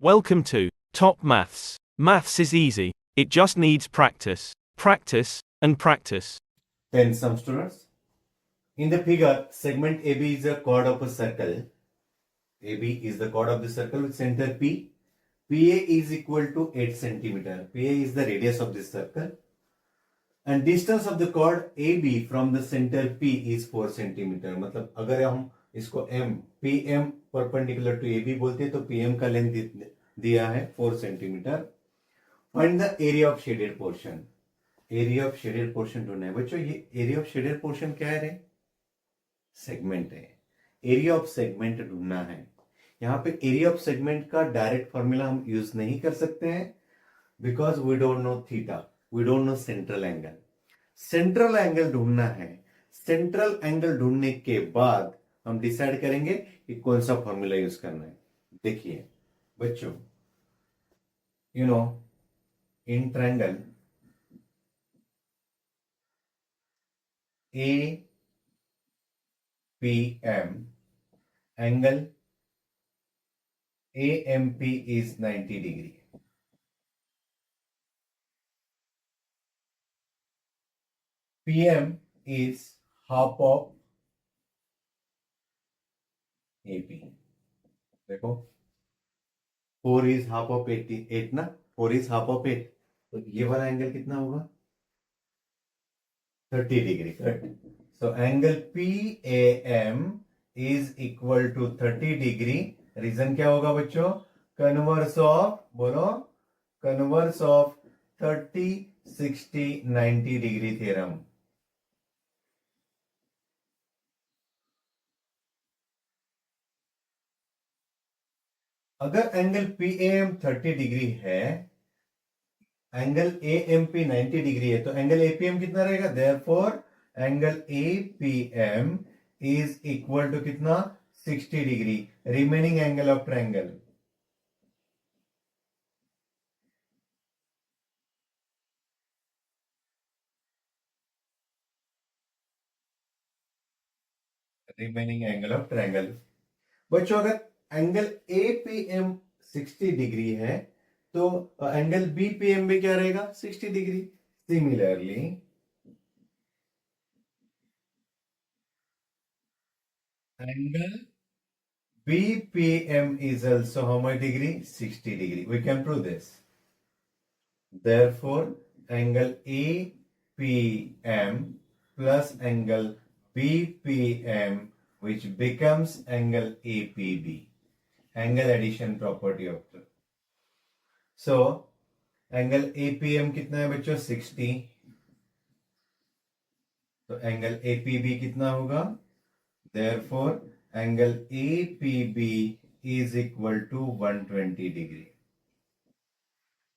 Welcome to Top Maths. Maths is easy. It just needs practice, practice, and practice. 10 some students. In the figure, segment AB is a chord of a circle. AB is the chord of the circle with center P. PA is equal to 8 centimeter. PA is the radius of this circle. And distance of the chord AB from the center P is 4 centimeter. मतलब अगर हम इसको M, PM perpendicular to AB बोलते हैं तो PM का length दिया है 4 centimetre. Find the area of shaded portion. Area of shaded portion ढूंढना है बच्चों. ये एरिया ऑफ शेडेड पोर्शन क्या है रे? सेगमेंट है. एरिया ऑफ सेगमेंट ढूंढना है. यहां पे एरिया ऑफ सेगमेंट का डायरेक्ट फॉर्मूला हम यूज नहीं कर सकते हैं because we don't know theta, we don't know central angle. Central angle ढूंढना है. सेंट्रल एंगल ढूंढने के बाद हम डिसाइड करेंगे कि कौन सा फॉर्मूला यूज करना है. देखिए बच्चों, you know in triangle APM, angle AMP is 90 degree. PM is half of AP. देखो 4 is half of 8 ना, 4 is half of 8. तो ये वाला एंगल कितना होगा? 30 degree. Correct. So angle PAM is equal to 30 degree. Reason क्या होगा बच्चों? कन्वर्स ऑफ, बोलो, कन्वर्स ऑफ 30, 60, 90 डिग्री थ्योरम. अगर एंगल PAM 30 डिग्री है, एंगल AMP 90 डिग्री है, तो एंगल APM कितना रहेगा? Therefore angle APM is equal to कितना? 60 degree. Remaining angle of triangle. Remaining angle of triangle. बच्चों अगर एंगल APM 60 डिग्री है तो एंगल BPM भी क्या रहेगा? 60 degree. Similarly angle BPM is also how much degree? 60 degree. We can prove this. Therefore, angle APM plus angle BPM, which becomes angle APB. Angle addition property of the. So, angle APM कितना है बच्चों? 60. तो angle APB कितना होगा? Therefore, angle APB is equal to 120 degree.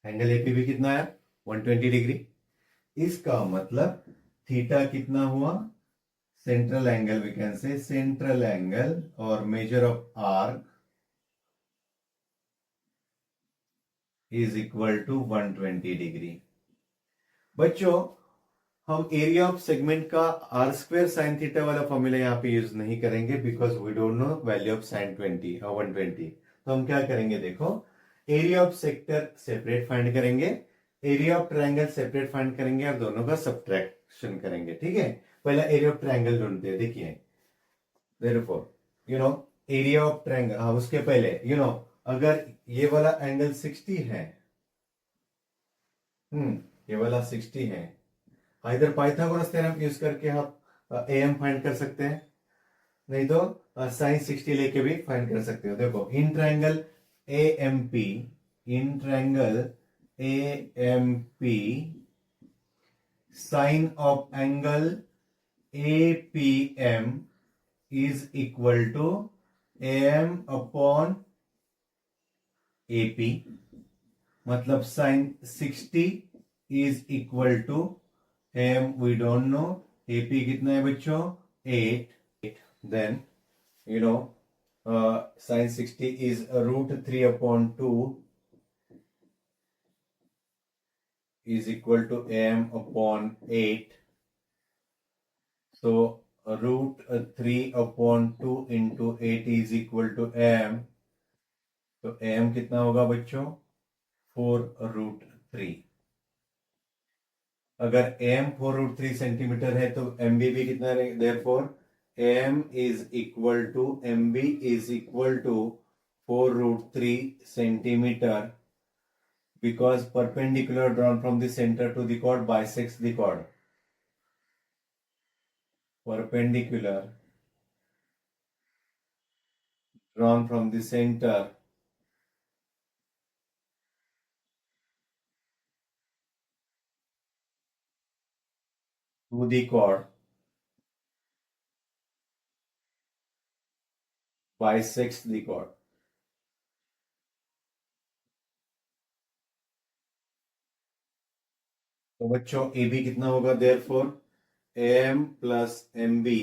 Angle APB कितना है? 120 degree. इसका मतलब थीटा कितना हुआ? Central angle, we can say central angle और measure of arc is equal to 120 degree. बच्चों हम एरिया ऑफ सेगमेंट का आर स्क्वायर साइन थीटा वाला फॉर्मूला यहाँ पे यूज नहीं करेंगे because we don't know value of sine 20 और 120. तो हम क्या करेंगे? देखो, area of sector separate find करेंगे, area of triangle separate find करेंगे और दोनों का सब्ट्रैक्शन करेंगे. ठीक है, पहला एरिया ऑफ ट्रायंगल ढूंढते हैं. देखिए देयरफॉर एरिया ऑफ ट्रायंगल. हाँ, उसके पहले अगर ये वाला एंगल 60 है, ये वाला 60 है, इधर पाइथागोरस थ्योरम यूज करके आप AM फाइंड कर सकते हैं, नहीं तो साइन 60 लेके भी फाइंड कर सकते हो. देखो in triangle AMP, in triangle AMP sine of angle APM is equal to AM upon AP. मतलब sine 60 is equal to AM we don't know. AP कितना है बच्चों? 8. Then sin 60 is root 3 upon 2 is equal to AM upon 8. So root 3 upon 2 into 8 is equal to AM. तो am कितना होगा बच्चों 4√3। अगर am 4√3 centimetre है तो mb भी कितना रहेगा, therefore am is equal to mb is equal to 4√3 centimetre, because perpendicular drawn from the center to the chord bisects the chord. Perpendicular drawn from the center to the chord bisects the chord. तो बच्चों ए B कितना होगा, therefore am plus M B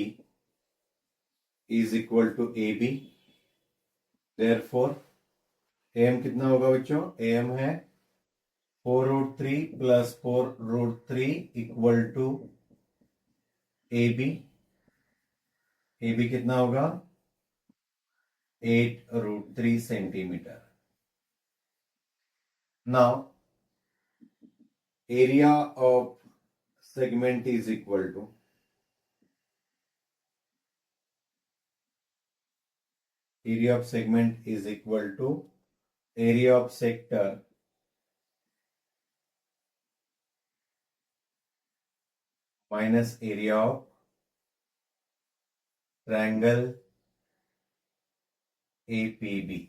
is equal to A B. Therefore am कितना होगा बच्चों, am है 4√3 plus 4√3 equal to A B. A B कितना होगा 8√3 centimetre. Now area of segment is equal to area of segment is equal to area of sector minus area of triangle APB।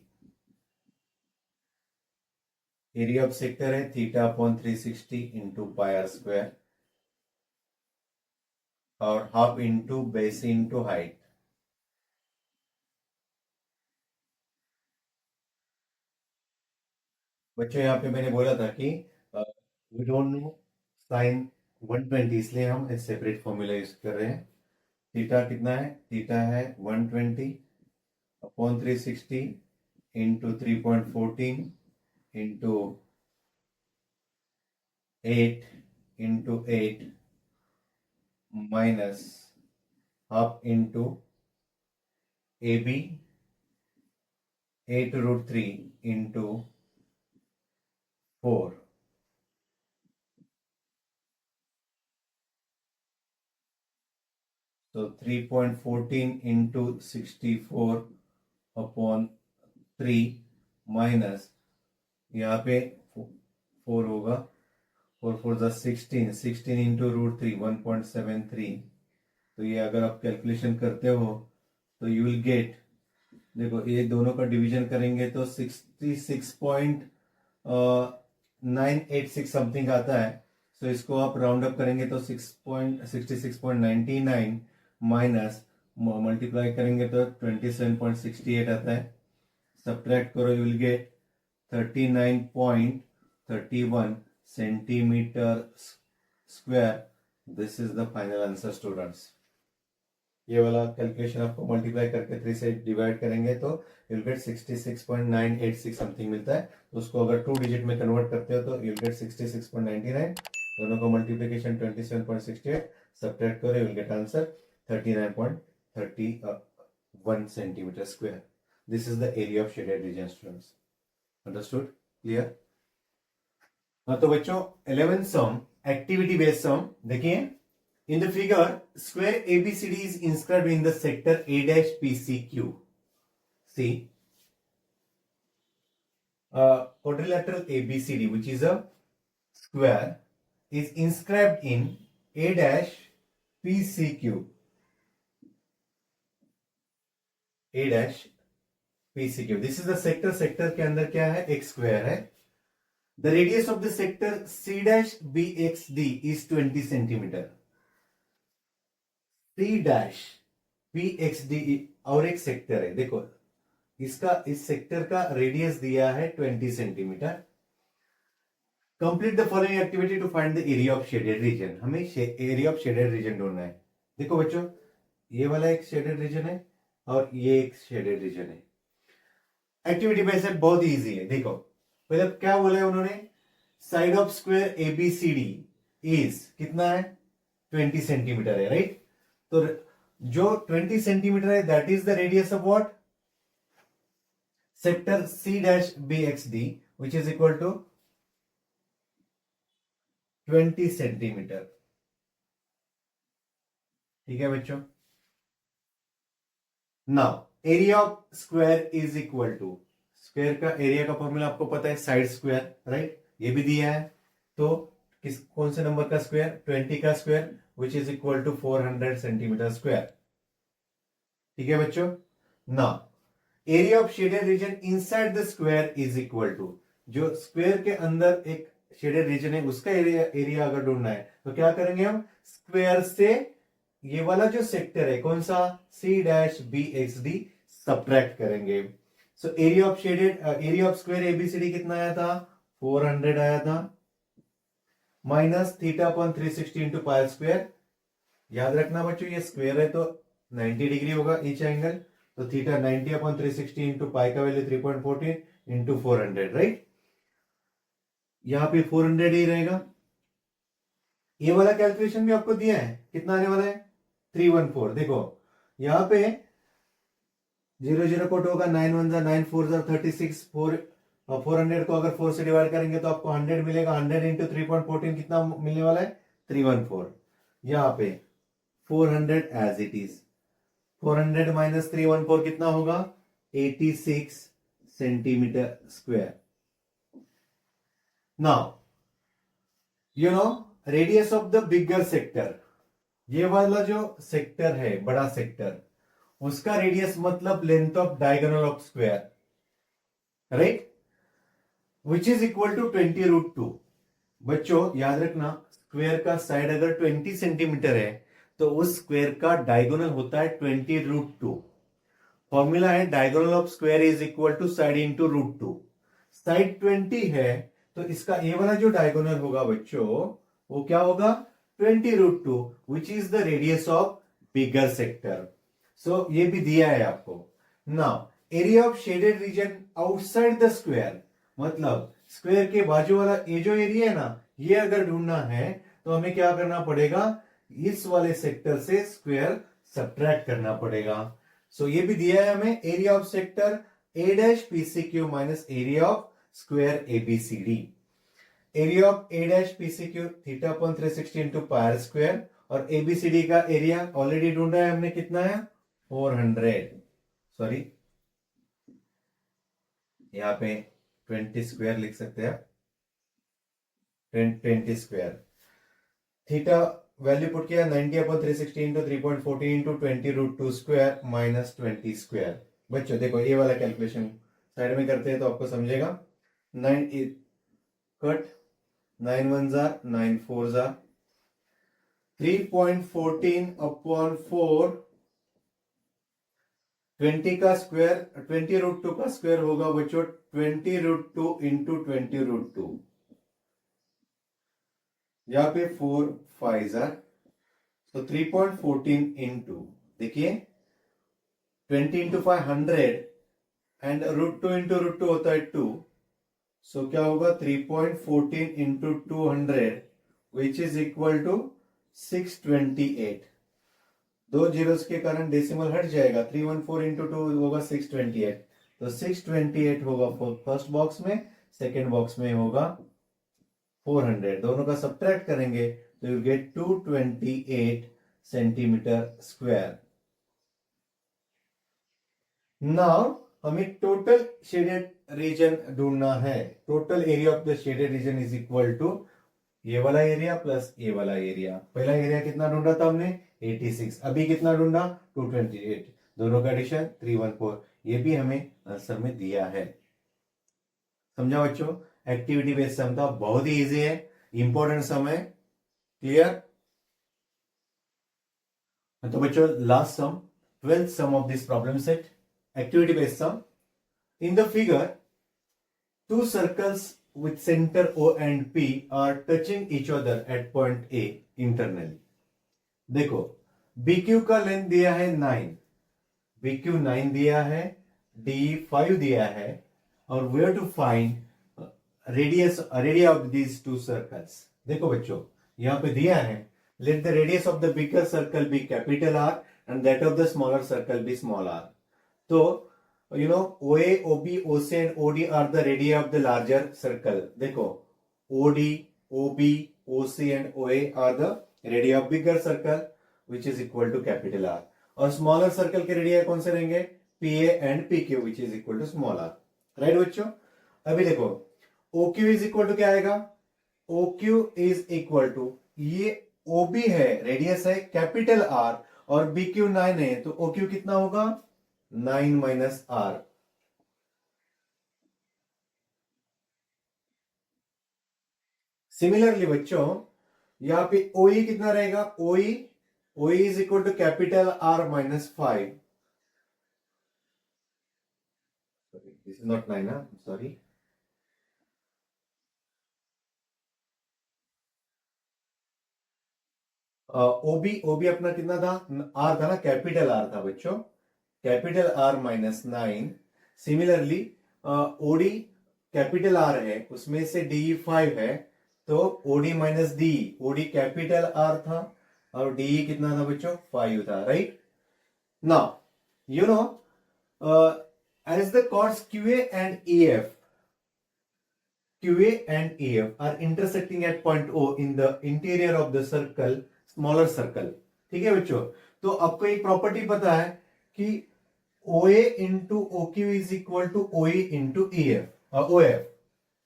Area of sector है theta upon 360 into pi r square और half into base into height. बच्चों यहाँ पे मैंने बोला था कि we don't no sign 120, इसलिए हम सेपरेट फॉर्मूला यूज कर रहे हैं। थीटा कितना है, थीटा है 120 upon 360 into 3.14 into 8 into 8 minus half into A B 8√3 into 4। तो 3.14 इंटू 64 अपॉन 3 माइनस यहाँ पे 4 होगा, 4 4 16 इंटू √3 1.73। तो ये अगर आप कैलकुलेशन करते हो तो यू विल गेट, देखो ये दोनों का डिवीजन करेंगे तो 66.986 समथिंग आता है। तो इसको आप राउंड अप करेंगे तो 66.99 माइनस मल्टीप्लाई करेंगे तो 27.68 आता है। सब्ट्रैक्ट करो, you will get 39.31 centimetre square. This is the final answer students. ये वाला कैलकुलेशन आपको मल्टीप्लाई करके 3 से डिवाइड करेंगे तो you'll get 66.986 समथिंग मिलता है। तो उसको अगर 2 डिजिट में कन्वर्ट करते हो तो you'll get 66.99, दोनों का मल्टीप्लिकेशन 27.68, सब्ट्रैक्ट करो, you'll get answer 39.31 centimetre square. This is the area of shaded reason students. Understood, clear? हाँ तो बच्चों 11th सम, एक्टिविटी बेस्ड सम देखिए। In the figure, square ABCD is inscribed in the sector A-PCQ. See, quadrilateral ABCD, which is a square, is inscribed in A-PCQ. A-PCQ. This is the sector. Sector के अंदर क्या है, एक square है। The radius of the sector C-BXD is 20 centimeter. C-PXD और एक sector है, देखो इसका, इस सेक्टर का रेडियस दिया है 20 centimetre. Complete the following activity to find the area of shaded region. हमें एरिया ऑफ शेडेड रीजन ढूंढना है। देखो बच्चों ये वाला एक शेडेड रीजन है और ये एक शेडेड रीजन है। एक्टिविटी वैसे बहुत इजी है। देखो पहले क्या बोला है उन्होंने, side of square ABCD is कितना है 20 सेंटीमीटर है, राइट। तो जो 20 सेंटीमीटर है that is the radius of what, sector C dash BXD which is equal to 20 centimetre. ठीक है बच्चों। Now area of square is equal to, square का एरिया का फॉर्मूला आपको पता है साइड स्क्वायर, राइट। ये भी दिया है, तो कौन से नंबर का स्क्वायर, 20 का square which is equal to 400 centimetre square. ठीक है बच्चों। Now area of shaded region inside the square is equal to, जो स्क्वायर के अंदर एक शेडेड रीजन है उसका एरिया अगर ढूंढना है तो क्या करेंगे हम, स्क्वायर से ये वाला जो सेक्टर है कौन सा, C dash B X D, subtract करेंगे। So area of shaded, area of square ABCD कितना आया था, 400 आया था, minus theta upon 360 into pi square. याद रखना बच्चों ये स्क्वायर है तो 90 डिग्री होगा ईच एंगल, तो थीटा 90 अपॉन 360 इंटू पाई का वैल्यू 3.14 इंटू 400, राइट। यहां पे 400 ही रहेगा। ये वाला कैलकुलेशन भी आपको दिया है, कितना आने वाला है, 314। देखो यहां पे 0 कोट होगा, 9 1 9 4 36, 400 को अगर 4 से डिवाइड करेंगे तो आपको 100 मिलेगा। 100 इंटू 3.14 कितना मिलने वाला है, 314। यहाँ पे 400 एज इट इज, 400 माइनस 314 कितना होगा, 86 centimetre square. Now you no radius of the bigger sector, ये वाला जो सेक्टर है बड़ा सेक्टर, उसका रेडियस मतलब length of diagonal of square, right, which is equal to 20√2। बच्चों याद रखना स्क्वायर का साइड अगर 20 सेंटीमीटर है तो उस स्क्वायर का डायगोनल होता है 20√2। फॉर्मूला है diagonal of square is equal to side into √2। Side 20 है तो इसका ये वाला जो डायगोनल होगा बच्चों वो क्या होगा, 20√2 which is the radius of bigger sector. So ये भी दिया है आपको। Now area of shaded region outside the square, मतलब स्क्वायर के बाजू वाला ये जो एरिया है ना, ये अगर ढूंढना है तो हमें क्या करना पड़ेगा, इस वाले सेक्टर से स्क्वायर सब्ट्रैक्ट करना पड़ेगा। सो ये भी दिया है हमें, area of sector A dash PCQ minus area of square ABCD. Area of A dash PCQ theta upon 360 into pi square, और एबीसीडी का एरिया ऑलरेडी ढूंढा है हमने, कितना है 400, सॉरी यहां पे 20 स्क्वायर लिख सकते हैं, 20 स्क्वायर। थीटा वैल्यू पुट किया 90 upon 360 into 3.14 into 20√2 square minus 20 square. बच्चों देखो ये वाला कैलकुलेशन साइड में करते हैं तो आपको समझेगा। 9 कट, 9 1 9 4 3.14 अपॉन 4, 20 का स्क्वायर 20√2 का स्क्वायर होगा बच्चों 20√2 इंटू 20√2, यहां पे 4 5 तो 3.14 इंटू, देखिए 20 इंटू 500 एंड √2 इंटू √2 होता है 2, सो क्या होगा 3.14 into 200 which is equal to 628। दो जीरोस के कारण डेसिमल हट जाएगा, 314 इंटू 2 होगा 628, तो 628 होगा फर्स्ट बॉक्स में, सेकेंड बॉक्स में होगा 400। दोनों का सब्ट्रैक्ट करेंगे तो you get 228 centimetre square. Now हमें टोटल शेडेड रीजन ढूंढना है। Total area of the shaded region is equal to ये वाला एरिया प्लस ये वाला एरिया। पहला एरिया कितना ढूंढा था हमने, 86, अभी कितना ढूंढा 228, दोनों का एडिशन 314। ये भी हमें आंसर में दिया है। समझा बच्चों, एक्टिविटी बेस्ड सम था, बहुत ही इजी है, इंपॉर्टेंट सम है, क्लियर। तो बच्चों last sum, 12th sum of this problem set, activity based sum. In the figure two circles with center O and P are touching each other at point A internally. देखो BQ का length दिया है 9, BQ 9 दिया है, D 5 दिया है, और where to find area of these two circles। देखो बच्चों यहां पे दिया है let the radius of the bigger circle be capital R and that of the smaller circle be small r। तो you know OA, OB, OC and OD are the radii of the larger circle. देखो OD, OB, OC and OA are the radii of bigger circle which is equal to capital R. और smaller circle के radii कौन से रहेंगे? PA and PQ which is equal to small r. Right बच्चों? अभी देखो OQ is equal to क्या आएगा? OQ is equal to ये OB है, रेडियस है कैपिटल R और BQ 9 है तो OQ कितना होगा? 9 माइनस R. सिमिलरली बच्चों यहां पे OE कितना रहेगा? OE is equal to capital R minus 5. This is not 9 ना, सॉरी. ओबी अपना कितना था? R था ना, कैपिटल R था बच्चों, capital R minus 9. Similarly OD capital R है, उसमें से DE 5 है तो OD minus DE, OD capital R था और DE कितना था बच्चों? 5 था. Right now you know as the chords QA and EF are intersecting at point O in the interior of the circle, smaller circle. ठीक है बच्चों? तो आपको एक प्रॉपर्टी पता है कि OA into OQ is equal to OE into OF.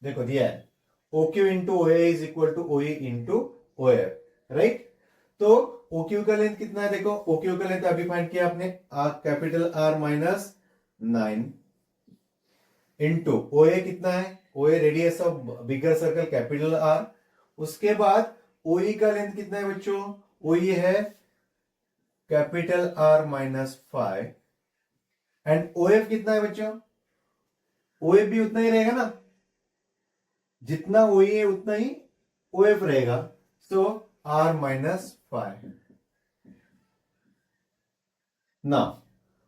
देखो दिया है OQ into OA is equal to OE into OF. Right? तो OQ का लेंथ कितना है? देखो OQ का लेंथ अभी फाइंड किया आपने, capital R minus 9 into OA कितना है? OA radius of bigger circle capital R. उसके बाद OE का लेंथ कितना है बच्चों? OE है capital R minus 5 and OF कितना है बच्चों? OF भी उतना ही रहेगा ना, जितना OE है उतना ही OF रहेगा. So R minus 5. ना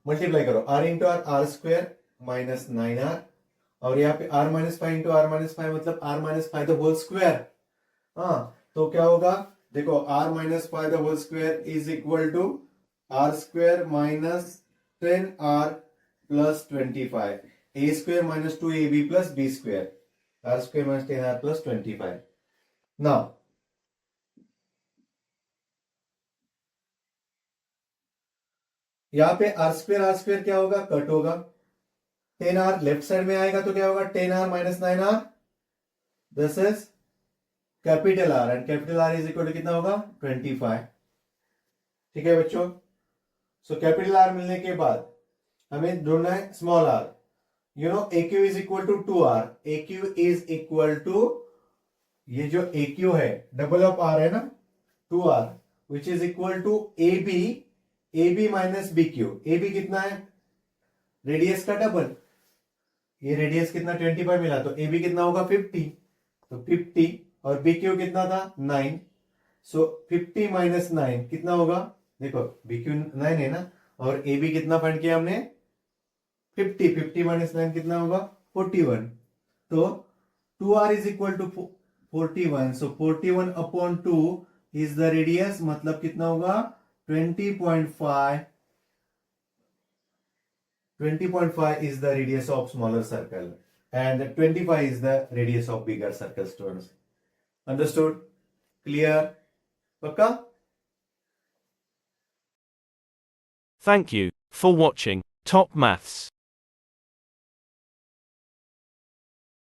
मल्टीप्लाई करो R into R square minus 9R और यहाँ पे R minus 5 into R minus 5 मतलब R minus 5 the whole square. हाँ तो क्या होगा? देखो R minus 5 the whole square is equal to R square minus 10R plus 25, A square minus 2AB plus B square, R square minus 10R plus 25. Now यहां पे R square क्या होगा? Cut होगा. 10R लेफ्ट साइड में आएगा तो क्या होगा? 10R minus 9R. This is capital R and capital R is equal to कितना होगा? 25. ठीक है बच्चों? सो कैपिटल R मिलने के बाद हमें ढूंढना है small r. You know AQ is equal to 2R. AQ is equal to ये जो AQ है डबल ऑफ R है ना, 2R which is equal to AB minus BQ. AB कितना है? रेडियस का डबल. ये रेडियस कितना? 25 मिला तो AB कितना होगा? 50. तो 50 और BQ कितना था? 9. सो 50 माइनस 9 कितना होगा? देखो BQ 9 है ना और AB कितना फाइंड किया हमने? 50 माइनस 9 कितना होगा? 41. तो 2R is equal to 41. So 41 upon 2 is the radius, मतलब कितना होगा? 20.5 is the radius of smaller circle and 25 is the radius of bigger circle. Students, understood? Clear? Pakka? Thank you for watching Top Maths.